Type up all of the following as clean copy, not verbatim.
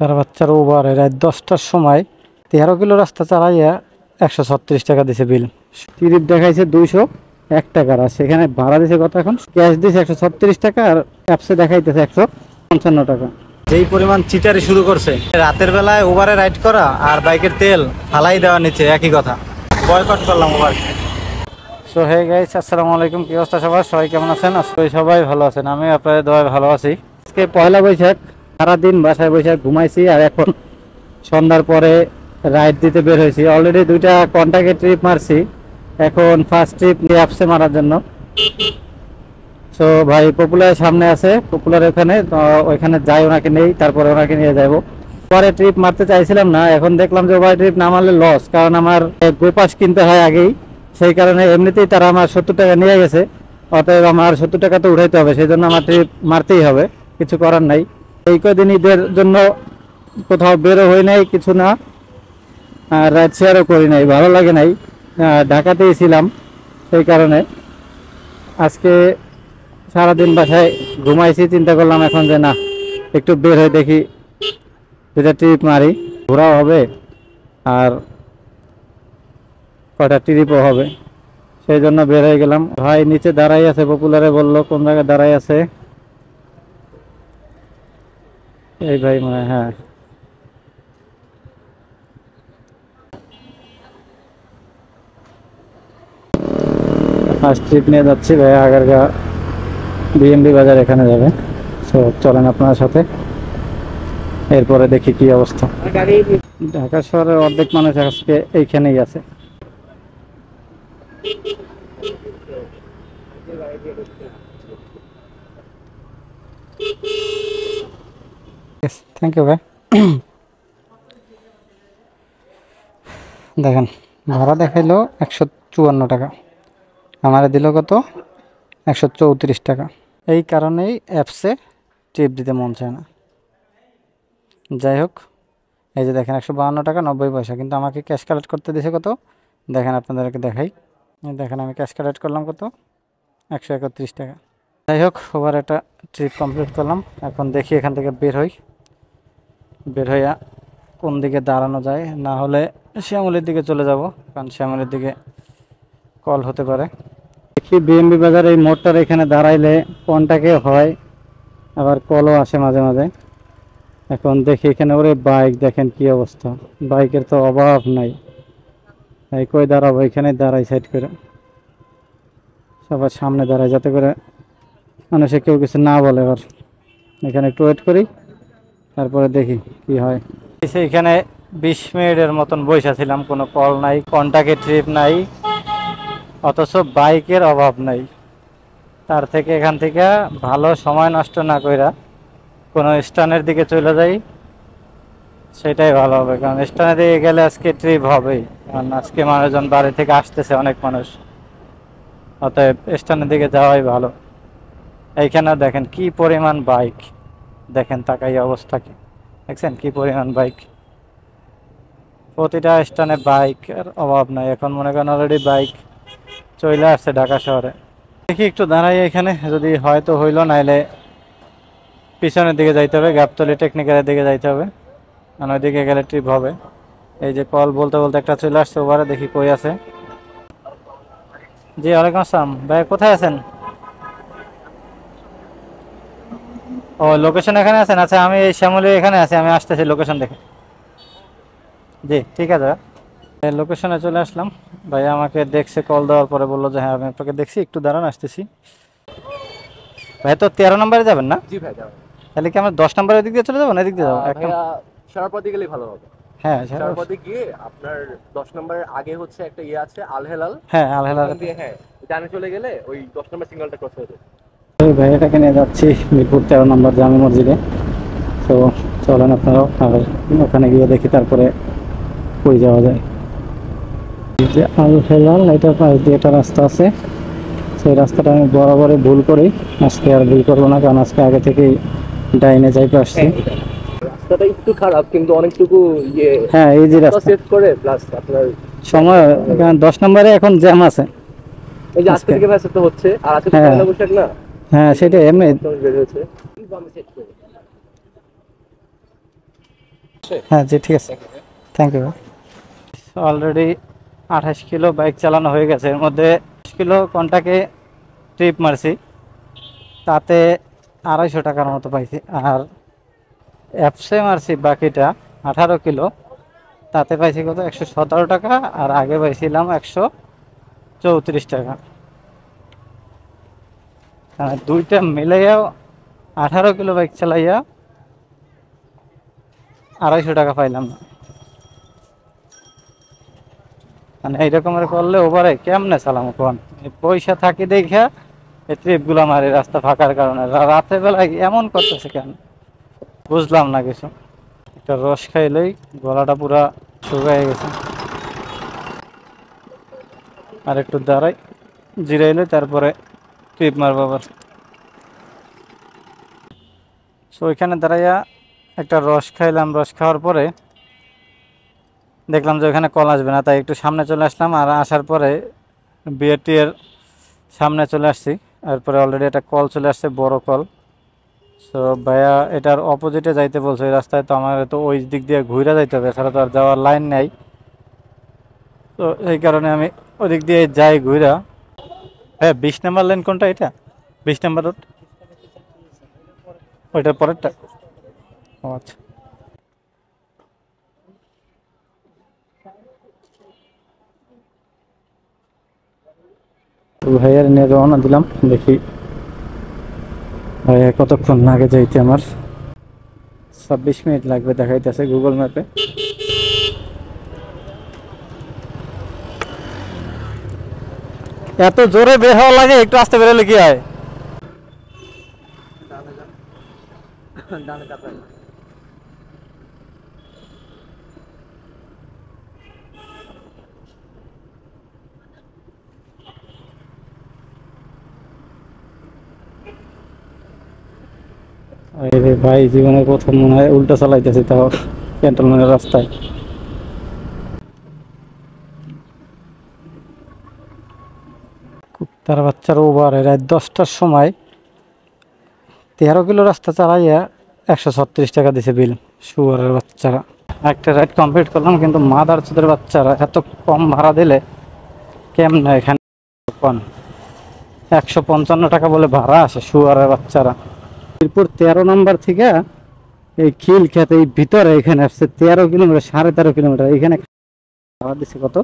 তার বাচ্চার ওভারে রাত 10টার সময় 13 কিলো রাস্তা চালাইয়া 136 টাকা দিছে বিল। টিরিপ দেখাইছে 201 টাকার, আর সেখানে ভাড়া দিছে কত, এখন ক্যাশ দিছে 136 টাকা, আর অ্যাপসে দেখাইতেছে 155 টাকা। যেই পরিমাণ চিটারি শুরু করছে, রাতের বেলায় ওভারে রাইড করা আর বাইকের তেল ফালাই দেওয়া নিচে একই কথা। বয়কট করলাম ওভার। সো হে গাইস, আসসালামু আলাইকুম। কি অবস্থা সবার? সবাই কেমন আছেন? আজকে সবাই ভালো আছেন, আমি আপনাদের দোয়ায় ভালো আছি। আজকে পয়লা বৈশাখ, সারাদিন বাসায় বৈশাখ ঘুমাইছি, আর এখন সন্ধ্যার পরে রাইড দিতে বের হয়েছি। অলরেডি 2টা কন্টাক্টে ট্রিপ মারছি, এখন ফার্স্ট ট্রিপ অ্যাপসে মারার জন্য। সো ভাই পপুলার সামনে আছে, পপুলার ওখানে, তো ওইখানে যাই, ওনাকে নেই, তারপরে ওনাকে নিয়ে যাবো। পরে ট্রিপ মারতে চাইছিলাম না, এখন দেখলাম যে ওভার ট্রিপ না মারলে লস, কারণ আমার গোপাস কিনতে হয় আগেই, সেই কারণে এমনিতেই তারা আমার 70 টাকা নিয়ে গেছে, অতএব আমার 70 টাকা তো উঠাইতে হবে, সেই জন্য আমার ট্রিপ মারতেই হবে, কিছু করার নাই। এই কদিন ঈদের জন্য কোথাও বেরো হই নাই, কিছু না, রাইড শেয়ারও করি নাই, ভালো লাগে নাই, ঢাকাতেই ছিলাম, সেই কারণে আজকে সারাদিন বাসায় ঘুমাইছি। চিন্তা করলাম এখন যে না, একটু বের হয়ে দেখি, দুটা ট্রিপ মারি, ঘোরাও হবে আর কয়টা ট্রিপও হবে, সেই জন্য বের হয়ে গেলাম। ভাই নিচে দাঁড়াই আছে, পপুলারে বললো কোন জায়গায় দাঁড়াই আছে, এই ভাই মানে, হ্যাঁ ফার্স্ট ট্রিপ নিয়ে যাচ্ছি ভাই, আগারগা বিএমডি বাজার, এখানে যাবে। সো চলেন আপনার সাথে, এরপরে দেখি কি অবস্থা। ঢাকা শহরের অর্ধেক মানুষ আজকে এইখানেই আছে। থ্যাংক ইউ ভাই। দেখেন ভাড়া দেখাইলো 154 টাকা, আমার দিল কত, 134 টাকা। এই কারণেই অ্যাপসে টিপ দিতে মন চায় না। যাই হোক, এই যে দেখেন 152 টাকা 90 পয়সা, কিন্তু আমাকে ক্যাশ কালেক্ট করতে দিয়েছে কত, দেখেন আপনাদেরকে দেখাই, দেখেন আমি ক্যাশ কালেক্ট করলাম কত, 131 টাকা। যাই হোক, ওভার একটা ট্রিপ কমপ্লিট করলাম। এখন দেখি এখান থেকে বের হই, বের হইয়া কোন দিকে দাঁড়ানো যায়, না হলে শ্যামলির দিকে চলে যাব, কারণ শ্যামলির দিকে কল হতে পারে। দেখি বিএমবি বাজার এই মোড়টার এখানে দাঁড়াইলে কোনটাকে হয়, আবার কলও আসে মাঝে মাঝে। এখন দেখি এখানে, ওরে বাইক দেখেন কি অবস্থা, বাইকের তো অভাব নাই। এই কই দাঁড়াবো, এখানে দাঁড়াই সাইড করে, সবার সামনে দাঁড়াই, যাতে করে মানুষে কেউ কিছু না বলে। এবার এখানে একটু ওয়েট করি, তারপরে দেখি কি হয়। এখানে 20 মিনিটের মতন বসে ছিলাম, কোনো কল নাই, কন্টাক্টে ট্রিপ নাই, অথচ বাইকের অভাব নাই। তার থেকে এখান থেকে ভালো সময় নষ্ট না কইরা কোনো স্ট্যান্ডের দিকে চলে যাই, সেটাই ভালো হবে, কারণ স্ট্যান্ডের দিকে গেলে আজকে ট্রিপ হবেই, কারণ আজকে মানুষজন বাড়ি থেকে আসতেছে, অনেক মানুষ, অতএব স্ট্যান্ডের দিকে যাওয়াই ভালো। এইখানে দেখেন কি পরিমাণ বাইক, দেখেন তাকাই অবস্থা কি, দেখছেন কি পরিমাণ বাইক, প্রতিটা স্ট্যান্ডে বাইকের অভাব নাই। এখন মনে করেন অলরেডি বাইক চলে আসছে ঢাকা শহরে। দেখি একটু দাঁড়াই এখানে, যদি হয়তো হইলো, নাইলে পিছনের দিকে যাইতে হবে, গাবতলী টেকনিক্যালের দিকে যাইতে হবে, কারণ ওইদিকে গেলে ট্রিপ হবে। এই যে কল বলতে বলতে একটা চলে আসছে ওভারে, দেখি কই আছে। জি ওয়ালাইকুম আসসালাম ভাই, কোথায় আছেন? ও লোকেশন এখানে আছেন? আচ্ছা আমি এই শ্যামলী এখানে আছি, আমি আসতেছি লোকেশন দেখে। জি ঠিক আছে, লোকেশনে চলে আসলাম। ভাই আমাকে দেখছে, কল দেওয়ার পরে বললো যে হ্যাঁ আমি আপনাকে দেখছি, একটু দাঁড়ান আসতেছি। ভাই তো 13 নম্বরে যাবেন না? জি ভাই যাবেন। তাহলে কি আমরা 10 নম্বরের দিক দিয়ে চলে যাবো, না এদিক দিয়ে যাবো? ভাইয়া সরারপথে গেলেই ভালো হবে। হ্যাঁ সরারপথে গিয়ে আপনার 10 নম্বরের আগে হচ্ছে একটা ইয়ে আছে, আল হেলাল। হ্যাঁ আল হেলাল দিয়ে হ্যাঁ ডানে চলে গেলে ওই 10 নম্বর সিগন্যালটা ক্রস হয়ে যাবে। এই ভাই এটাকে নিয়ে যাচ্ছি মিরপুর 13 নম্বর জামে মসজিদে। তো চলেন আপনারাও, আর ওখানে গিয়ে দেখি তারপরে কই যাওয়া যায়। যে আল হেলাল, এটার পাশ দিয়ে একটা রাস্তা আছে, সেই রাস্তাটা আমি বরাবরই ভুল করি, আজকে আর ভুল করবো না, কারণ আজকে আগে থেকেই ডাইনে যাইতে আসছি। রাস্তাটা একটু খারাপ, কিন্তু অনেকটুকু ইয়ে, হ্যাঁ এই যে রাস্তা সেট করে প্লাস আপনার সময়, 10 নম্বরে এখন জ্যাম আছে। এই যে আজকে থেকে ভাই সেট হচ্ছে, আর আজকে হ্যাঁ পয়লা বৈশাখ না, হ্যাঁ সেটাই এমনি। বের হচ্ছে আমি সেট করে আসে? হ্যাঁ জি ঠিক আছে, thank you. Already 28 kilo bike চালানো হয়ে গেছে, এর মধ্যে 10 কিলো কন্টাকে ট্রিপ মারছি, তাতে 250 টাকার মতো পাইছি। আর অ্যাপসে মারছি বাকিটা 18 কিলো, তাতে পাইছি কত 117 টাকা, আর আগে পাইছিলাম 134 টাকা। দুইটা মিলাইয়াও 18 কিলো বাইক চালাইয়া 250 টাকা পাইলাম না। মানে এইরকমের করলে ওভারে কেমনে চালাম কোন? পয়সা থাকি দেখা এই ট্রিপগুলো মারি রাস্তা ফাঁকার কারণে। রাতের বেলায় এমন করতেছে কেন বুঝলাম না কিছু। একটা রস খাইলেই গলাটা পুরা শুকায় গেছে। আর একটু দাঁড়াই, জিরাইলে তারপরে ট্রিপ মারবো আবার। সো ওইখানে দাঁড়াইয়া একটা রস খাইলাম, রস খাওয়ার পরে দেখলাম যে ওখানে কল আসবে না, তাই একটু সামনে চলে আসলাম। আর আসার পরে বিআরটি এর সামনে চলে আসছি, এরপরে অলরেডি একটা কল চলে আসছে, বড় কল। সো ভাইয়া এটার অপোজিটে যাইতে বলছে ওই রাস্তায়, তো আমার তো ওই দিক দিয়ে ঘুরে যাইতে হবে, এছাড়া তো আর যাওয়ার লাইন নেই। তো এই কারণে আমি ওই দিক দিয়ে যাই ঘুরা। হ্যাঁ 20 নাম্বার লাইন কোনটা? এটা 20 নাম্বার রোড, ওইটার পরেরটা। ও আচ্ছা। তো ভাইয়ার নিয়ে রওনা দিলাম, দেখি ভাইয়া কতক্ষণ লাগে যাইতে। আমার 26 মিনিট লাগবে দেখাইতেছে গুগল ম্যাপে। এত জোরে বের হওয়া লাগে, একটু আস্তে বেরোলে কি হয়? আরে ভাই জীবনের প্রথম মনে হয় উল্টা চালাইতেছি, তাও ক্যান্টনমেন্টের রাস্তায়। তার বাচ্চার ওভার রাত 10টার সময় 13 কিলো রাস্তা চালাইয়া 136 টাকা দিছে বিল। শুয়ারের বাচ্চারা। একটা রাইড কমপ্লিট করলাম, কিন্তু মাদার চোদের বাচ্চারা এত কম ভাড়া দিলে কেমনে এখানে পান? 155 টাকা বলে ভাড়া আসে শুয়ারের বাচ্চারা। এরপর 13 নম্বর থেকে এই খিল খেতে এই ভিতরে এখানে আসছে 13 কিলোমিটার, 13.5 কিলোমিটার। এখানে ভাড়া দিচ্ছে কত?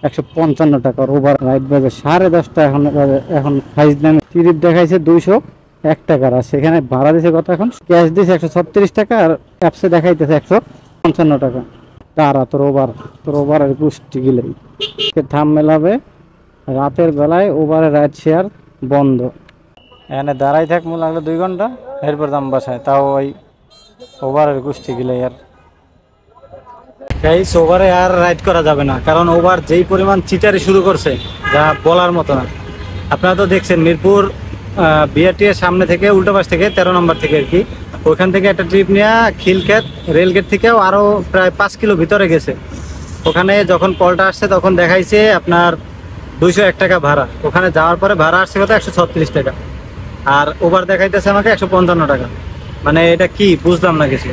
155 টাকা। ওভার রাইড বাজে 10:30। এখন ফাইজ নামে টিকিট দেখাইছে 201 টাকার, আর সেখানে ভাড়া দিছে কত? এখন ক্যাশ দিছে 136 টাকা, আর অ্যাপসে দেখাইতেছে 155 টাকা। তারা তোর ওভারের পুষ্টি গিলে থাম মেলাবে। রাতের বেলায় ওভারে রাইড শেয়ার বন্ধ। এখানে দাঁড়াই থাকবো লাগলো 2 ঘন্টা, এরপর দাম বাসায়, তাও ওই ওভারের গোষ্ঠী গিলে। আর গাইস ওভারে আর রাইড করা যাবে না, কারণ ওভার যেই পরিমাণ চিটারি শুরু করছে যা বলার মতো না। আপনারা তো দেখছেন মিরপুর বিআরটি এর সামনে থেকে, উল্টো পাশ থেকে 13 নম্বর থেকে আর কি, ওইখান থেকে একটা ট্রিপ নিয়ে খিলক্ষেত রেলগেট থেকেও আরও প্রায় 5 কিলো ভিতরে গেছে। ওখানে যখন কলটা আসছে তখন দেখাইছে আপনার 201 টাকা ভাড়া। ওখানে যাওয়ার পরে ভাড়া আসছে কত? 136 টাকা। আর ওভার দেখাইতেছে আমাকে 155 টাকা। মানে এটা কি বুঝলাম না কিছু।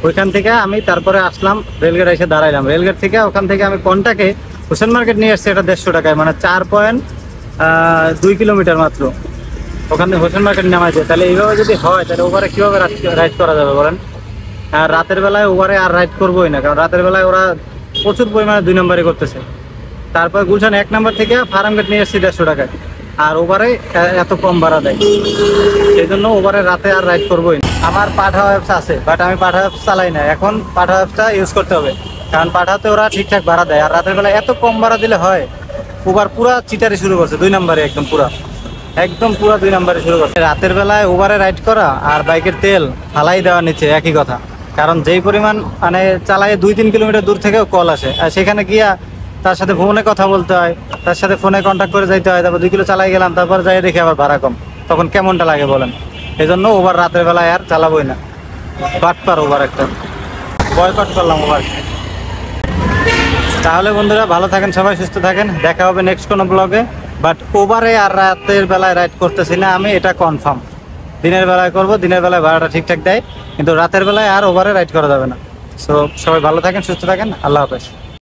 ওইখান থেকে আমি তারপরে আসলাম, রেলগেট এসে দাঁড়াইলাম। রেলগেট থেকে ওখান থেকে আমি কন্টাকে হোসেন মার্কেট নিয়ে আসছি, এটা 150 টাকায়, মানে 4.2 কিলোমিটার মাত্র। ওখানে হোসেন মার্কেট নামাইছে। তাহলে এইভাবে যদি হয় তাহলে ওভারে কীভাবে রাইড করা যাবে বলেন? আর রাতের বেলায় ওভারে আর রাইড করবোই না, কারণ রাতের বেলায় ওরা প্রচুর পরিমাণে 2 নম্বরই করতেছে। তারপর গুলশান 1 নম্বর থেকে ফার্মগেট নিয়ে এসেছি 150 টাকায়, আর ওভারে এত কম ভাড়া দেয়। সেই জন্য ওভারে রাতে আর রাইড করবোই না। আমার পাঠাও অ্যাপস আছে, বাট আমি পাঠাও অ্যাপস চালাই না। এখন পাঠাও অ্যাপসটা ইউজ করতে হবে, কারণ পাঠাতে ওরা ঠিকঠাক ভাড়া দেয়। আর রাতের বেলায় এত কম ভাড়া দিলে হয়? ওভার পুরা চিটারি শুরু করছে 2 নম্বরে, একদম পুরা 2 নম্বরে শুরু করছে। রাতের বেলায় ওভারে রাইড করা আর বাইকের তেল ফালাই দেওয়া নিচে একই কথা, কারণ যেই পরিমাণ মানে চালায় 2-3 কিলোমিটার দূর থেকেও কল আসে, আর সেখানে গিয়া তার সাথে ফোনে কথা বলতে হয়, তার সাথে ফোনে কন্ট্যাক্ট করে যাইতে হয়। তারপর 2 কিলো চালাই গেলাম, তারপর যাই দেখি আবার ভাড়া কম, তখন কেমনটা লাগে বলেন? এই জন্য ওভার রাতের বেলায় আর চালাবোই না। বাটপার ওভার একটা, বয়কট করলাম ওভার। তাহলে বন্ধুরা ভালো থাকেন, সবাই সুস্থ থাকেন, দেখা হবে নেক্সট কোনো ব্লগে। বাট ওভারে আর রাতের বেলায় রাইড করতেছি না আমি, এটা কনফার্ম। দিনের বেলায় করব, দিনের বেলায় ভাড়াটা ঠিকঠাক দেয়, কিন্তু রাতের বেলায় আর ওভারে রাইড করা যাবে না। সো সবাই ভালো থাকেন, সুস্থ থাকেন, আল্লাহ হাফেজ।